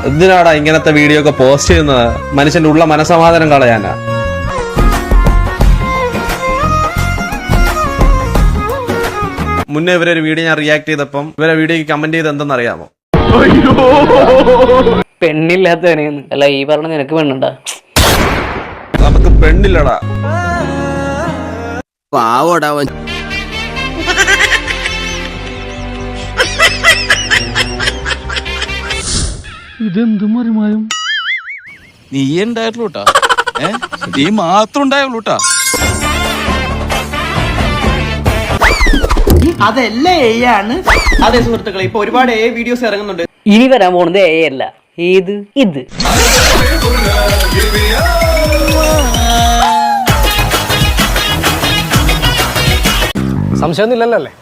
എന്തിനാടാ ഇങ്ങനത്തെ വീഡിയോ ഒക്കെ പോസ്റ്റ് ചെയ്യുന്നത്? മനുഷ്യന്റെ ഉള്ള മനസമാധാനം കളയാനാ. മുന്നേ ഇവരൊരു വീഡിയോ ഞാൻ റിയാക്ട് ചെയ്തപ്പം ഇവരെ വീഡിയോക്ക് കമന്റ് ചെയ്ത് എന്തെന്നറിയാമോ? പെണ്ണില്ലാത്തവനെന്ന്. അല്ല, ഈ പറഞ്ഞ നിനക്ക് പെണ്ണുണ്ടാ? നമുക്ക് പെണ്ണില്ലടാ. പാവടാ. ഇതെന്ത് മറിമായും? നീ ഉണ്ടായിട്ടുള്ളൂട്ടാ, നീ മാത്രം ഉണ്ടായുള്ളൂട്ടാ. അതെല്ലാം എയാണ്. അതെ സുഹൃത്തുക്കളെ, ഇപ്പൊ ഒരുപാട് വീഡിയോസ് ഇറങ്ങുന്നുണ്ട്. ഇനി വരാൻ പോണത് അല്ല, ഏത് ഇത്. സംശയമൊന്നുമില്ലല്ലോ അല്ലേ?